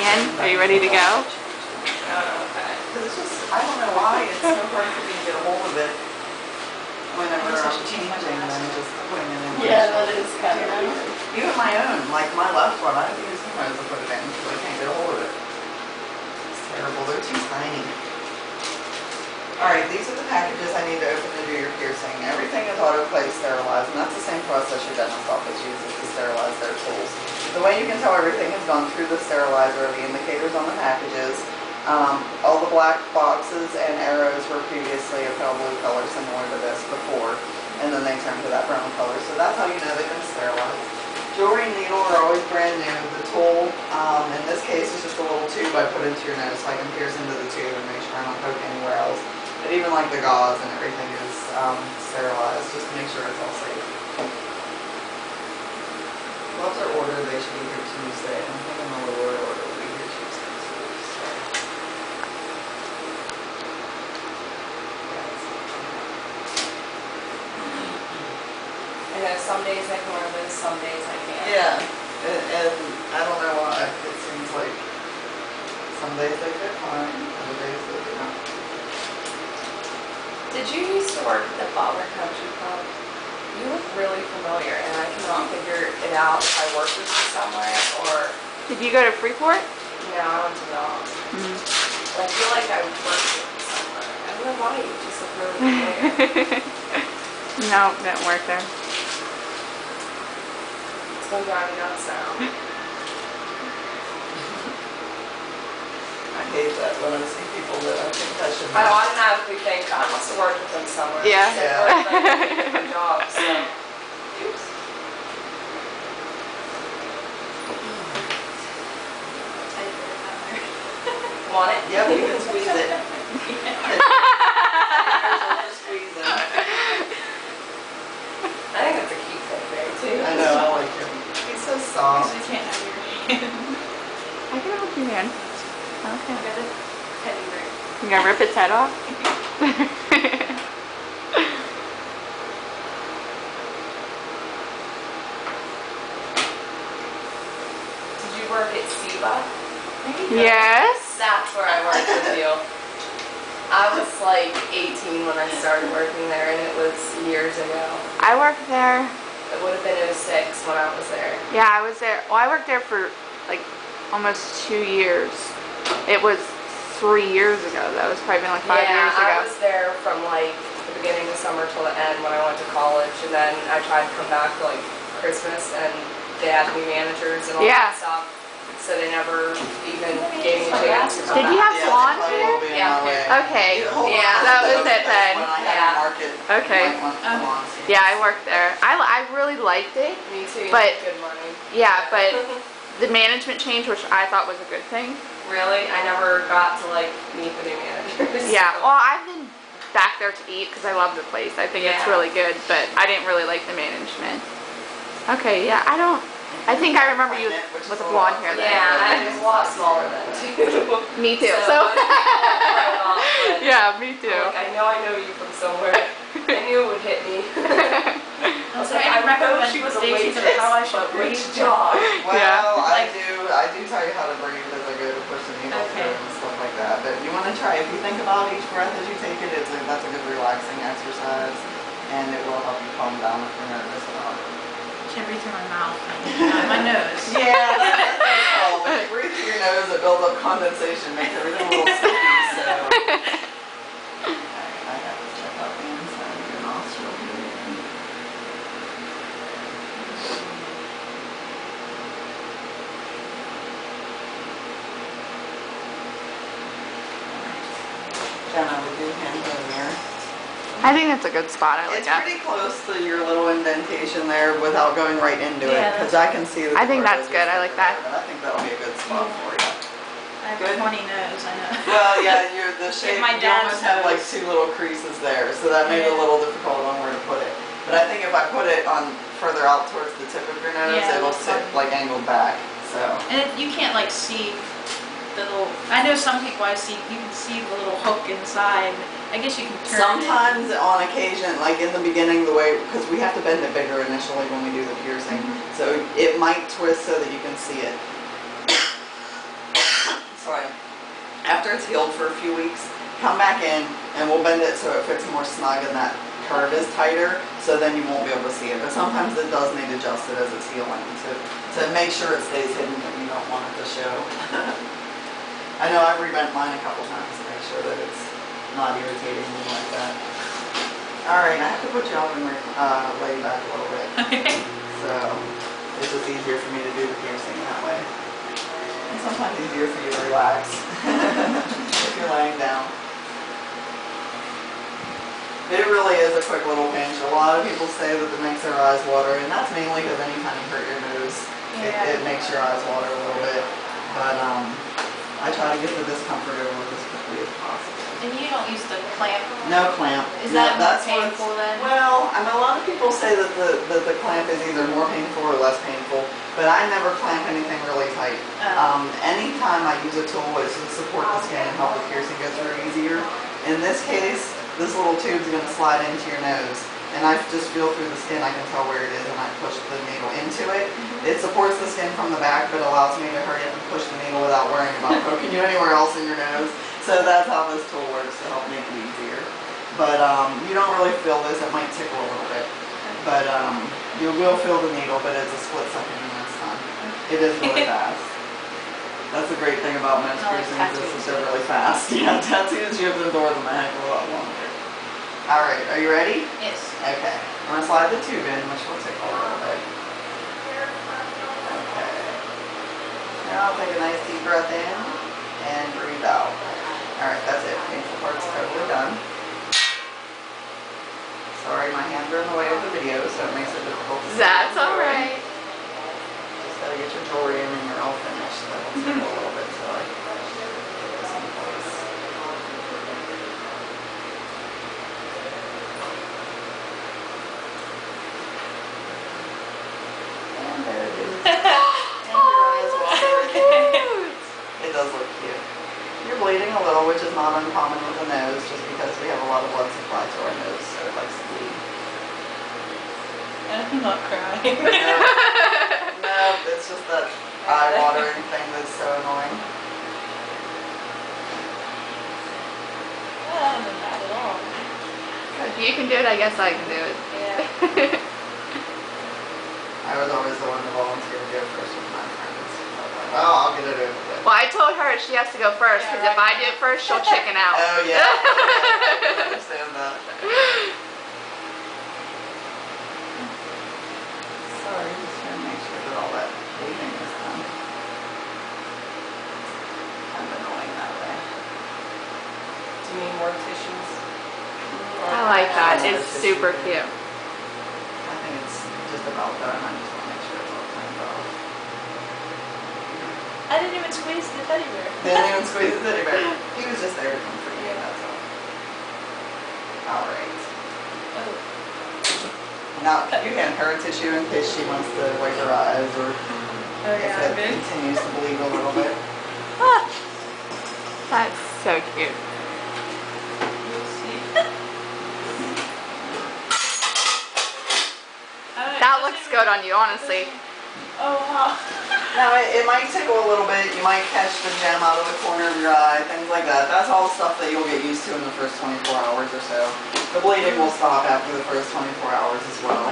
in? Are you ready to go? Okay. Because it's just, I don't know why, it's so hard for me to get a hold of it whenever I'm changing them, just putting it in. Yeah, that is kind of weird. Even my own, like my left one, I have to use somewhere to put it in because I can't get a hold of it. It's terrible, they're too tiny. Alright, these are the packages I need to open to do your piercing. Everything is autoclave sterilized, and that's the same process your dentist office uses to sterilize their tools. The way you can tell everything has gone through the sterilizer are the indicators on the packages. All the black boxes and arrows were previously a pale blue color similar to this before, and then they turned to that brown color. So that's how you know they've been sterilized. Jewelry and needle are always brand new. The tool, in this case, is just a little tube I put into your nose so I can pierce into the tube and make sure I don't poke anywhere else. But even like the gauze and everything is sterilized just to make sure it's all safe. Gloves are ordered, they should be here Tuesday. I'm thinking the lower order will be here Tuesday. I know some days I can wear this, some days I can't. Yeah, and I don't know why. It seems like some days they fit fine, other days they do not. Did you used to work at the Butler Country Club? You look really familiar, and I cannot figure it out if I worked with you somewhere or... Did you go to Freeport? No, I went to Knox. But I feel like I worked with you somewhere. I don't know why, you just look really familiar. No, didn't work there. It's gonna drive me nuts now. I hate that when I see people that I think I should I automatically think, I must have worked with them somewhere. Yeah. They worked like different jobs, so. Oops. Want it? Yep, you can squeeze it. Squeeze it. I think that's a cute thing there too. I know, I like him. He's so soft. Because you can't have your hand. I can hold your hand. I Okay. got a teddy bear. You gonna rip its head off? Did you work at SIBA? Yes. That's where I worked with you. I was like 18 when I started working there, and it was years ago. I worked there. It would have been 06 when I was there. Yeah, I was there. Well, I worked there for like almost 2 years. It was 3 years ago. That was probably been like 5 years ago. I was there from like the beginning of summer till the end when I went to college, and then I tried to come back for like Christmas, and they had new managers and all that stuff. So they never even gave me a chance to come Did you back. have salon here? Yeah. Okay. Yeah. That was it then. Okay. Okay. Yeah, I worked there. I really liked it. Me too. But good money. yeah, but the management change, which I thought was a good thing. Really, I never got to like meet the new managers. Yeah. Well, I've been back there to eat because I love the place. I think it's really good, but I didn't really like the management. Okay. Yeah. I think I remember you with the blonde hair then. Yeah, I was a lot smaller then too. Me too. So. Yeah, me too. Like, I know you from somewhere. I knew it would hit me. I was like, I know she was a waitress, but which job? Well, Yeah. I do tell you how to breathe as I go to push the needle through and stuff like that. But you want to try, if you think about each breath as you take it, that's a good relaxing exercise, and it will help you calm down if you're nervous about it. I can't breathe through my mouth. My nose. Yeah, that's all. When you breathe through your nose, it builds up condensation, makes everything a little sticky, so. I have to check out the inside of your nostril here. Jenna, would you hand me a mirror? I think that's a good spot. I like It's that. pretty close to your little indentation there without going right into it, because I can see the. I think that's good. I like that. I think that'll be a good spot for you. I have a funny nose, I know. Well, yeah, the shape, my you dad's almost have like nose. 2 little creases there, so that made it a little difficult on where to put it. But I think if I put it on further out towards the tip of your nose, it'll sit like angled back. So. And you can't like see the little. I know some people I see. You can see the little hook inside. I guess you can turn. Sometimes, on occasion, like in the beginning, the way because we have to bend it bigger initially when we do the piercing, so it might twist so that you can see it. Right. After it's healed for a few weeks, come back in and we'll bend it so it fits more snug and that curve is tighter, so then you won't be able to see it. But sometimes it does need adjusted as it's healing to make sure it stays hidden when you don't want it to show. I know I've rebent mine a couple times to make sure that it's not irritating me like that. Alright, I have to put you up and lay you back a little bit. So it's just easier for me to do the piercing that way. And sometimes easier for you to relax if you're laying down. It really is a quick little pinch. A lot of people say that it makes their eyes water, and that's mainly because anytime you hurt your nose, it makes your eyes water a little bit. But I try to get the discomfort over as quickly as possible. And you don't use the clamp? No clamp. Is that more painful then? Well, I mean, a lot of people say that the clamp is either more painful or less painful, but I never clamp anything really tight. Anytime I use a tool, it's to support the skin and help the piercing go through easier. In this case, this little tube is going to slide into your nose, and I just feel through the skin. I can tell where it is, and I push the needle into it. It supports the skin from the back, but allows me to hurry up and push the needle without worrying about poking you anywhere else in your nose. So that's how this tool works to help make it easier. But you don't really feel this. It might tickle a little bit, but you will feel the needle, but it's a split second and that's time. It is really fast. That's the great thing about nose piercings is that they're really fast. Yeah, tattoos you have to endure them a heck of a lot longer. Alright, are you ready? Yes. Okay. I'm going to slide the tube in, which will tickle a little bit. Okay. Now I'll take a nice deep breath in and breathe out. Alright, that's it. Painful part's totally done. Sorry, my hands are in the way of the video, so it makes it difficult to see. That's alright. Just gotta get your jewelry in and you're all finished. That'll tickle a little bit, so I get this in place. And there it is. And your eyes water. Cute. It does look cute. You're bleeding a little, which is not uncommon with the nose, just because we have a lot of blood supply to our nose, so it likes to bleed. I'm not crying. No, it's just that eye-watering thing that's so annoying. Well, that wasn't bad at all. If you can do it, I guess I can do it. Yeah. I was always the one to volunteer to go first with my friends. Oh, I'll get it over with. Well, I told her she has to go first, because if I do it first, she'll chicken out. Oh, yeah. I understand that. Sorry, just trying to make sure that all that bleeding is done. Kind of annoying that way. Do you need more tissues? I like that. It's super cute. I think it's just about done. I just want to make sure it's all cleaned off. I didn't even squeeze the teddy bear. Didn't even squeeze the teddy bear. He was just there to comfort you, that's all. Alright. Oh. Now, you hand her a tissue in case she wants to wipe her eyes or if it continues to bleed a little bit. Ah, that's so cute. You'll see. That looks good on you, honestly. Oh, wow. Now, it might tickle a little bit. You might catch the gem out of the corner of your eye, things like that. That's all stuff that you'll get used to in the first 24 hours or so. The bleeding will stop after the first 24 hours as well.